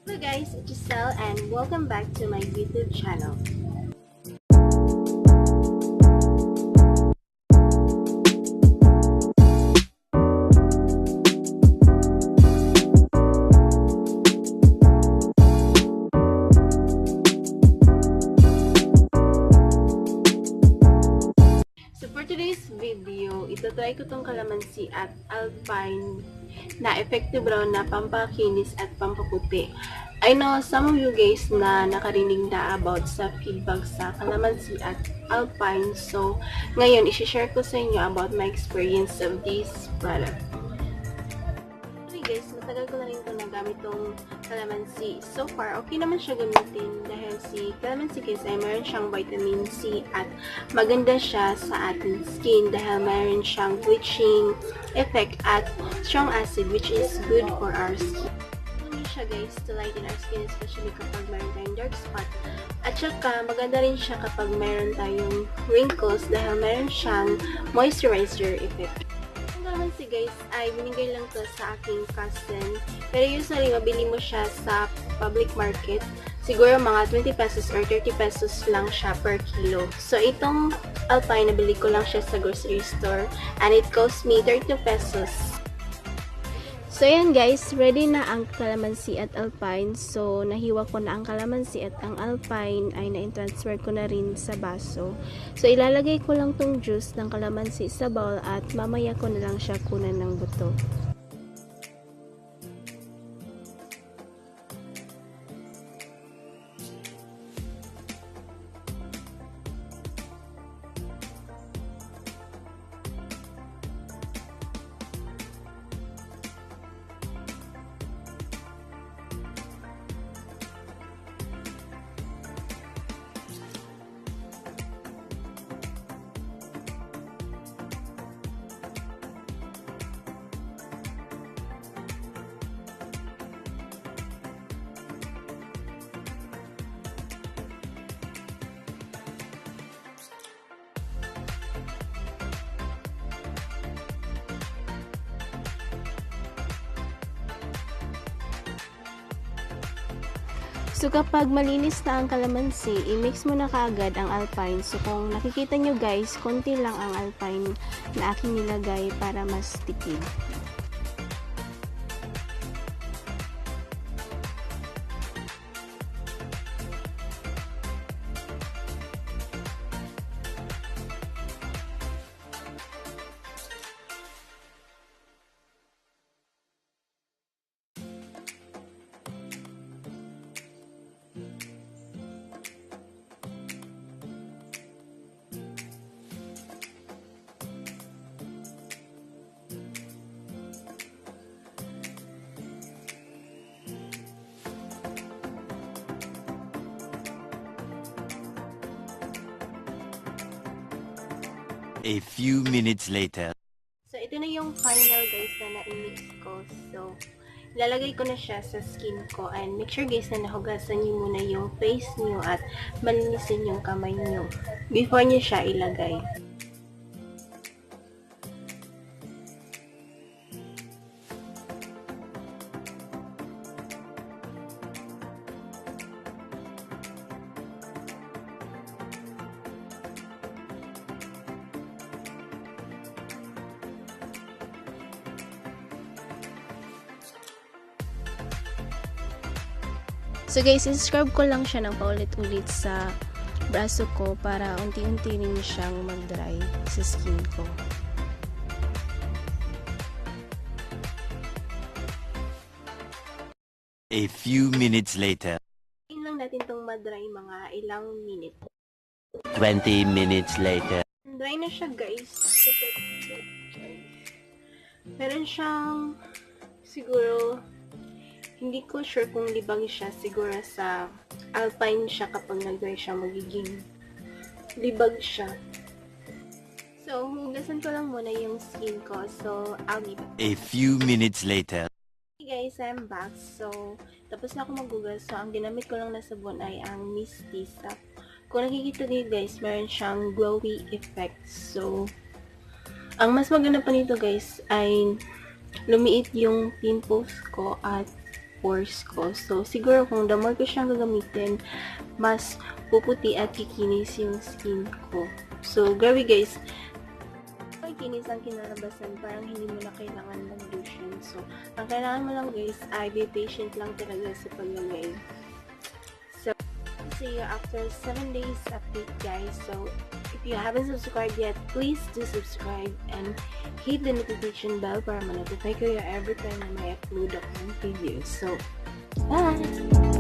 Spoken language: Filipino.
Hello guys, it's Jessel and welcome back to my YouTube channel. So for today's video, itatry ko tong Calamansi at Alpine na effective raw na Pampakinis at Pampaputi. I know some of you guys na nakarinig na about sa feedback sa Calamansi at Alpine. So, ngayon, isi-share ko sa inyo about my experience of this product. Actually guys, matagal ko na rin ito nagamit tong Calamansi. So far, okay naman siya gamitin dahil si Calamansi guys ay mayroon siyang vitamin C at maganda siya sa ating skin dahil mayroon siyang bleaching effect at strong acid which is good for our skin. Tulong siya guys to lighten our skin especially kapag mayroon tayong dark spot. At saka maganda rin siya kapag mayroon tayong wrinkles dahil mayroon siyang moisturizer effect. Calamansi guys ay binigay lang to sa aking cousin. Pero usually mabili mo siya sa public market. Siguro mga 20 pesos or 30 pesos lang siya per kilo. So itong Alpine nabili ko lang siya sa grocery store and it cost me 32 pesos. So, ayan guys, ready na ang Calamansi at Alpine. So, nahiwa ko na ang Calamansi at ang Alpine ay na-transfer ko na rin sa baso. So, ilalagay ko lang tong juice ng Calamansi sa bowl at mamaya ko na lang siya kunan ng buto. So, kapag malinis na ang Calamansi, i-mix mo na kaagad ang Alpine. So, kung nakikita nyo guys, konti lang ang Alpine na aking nilagay para mas tipid. A few minutes later. So, ito na yung final guys na na-mix ko. So, ilalagay ko na siya sa skin ko and make sure guys na nahugasan niyo muna yung face niyo at malinisin yung kamay niyo before niyo siya ilagay. So guys, scrub ko lang siya ng paulit-ulit sa braso ko para unti-unti rin siyang mag-dry sa skin ko. A few minutes later. Hintayin lang natin itong mag-dry mga ilang minute. 20 minutes later. Dry na siya guys. Meron siyang siguro hindi ko sure kung libag siya. Siguro sa Alpine siya kapag nag-dry siya magiging libag siya. So, hugasan ko lang muna yung skin ko. So, I'll be back. A few minutes later. Hey guys, I'm back. So, tapos na ako maghugas. So, ang ginamit ko lang na sabon ay ang Misty Sap. Kung nakikita niyo guys, meron siyang glowy effect. So, ang mas maganda pa nito guys ay lumiit yung pimples ko at pores ko. So, siguro kung the more ko siyang gagamitin, mas puputi at kikinis yung skin ko. So, grabe guys, kinis ang kinalabasan, parang hindi mo na kailangan ng lotion. So, ang kailangan mo lang guys ay be patient lang talaga sa paglagay. So, see you after 7 days update guys. So, if you haven't subscribed yet, please do subscribe and hit the notification bell para ma-notify kayo every time na may upload akong videos. So, bye!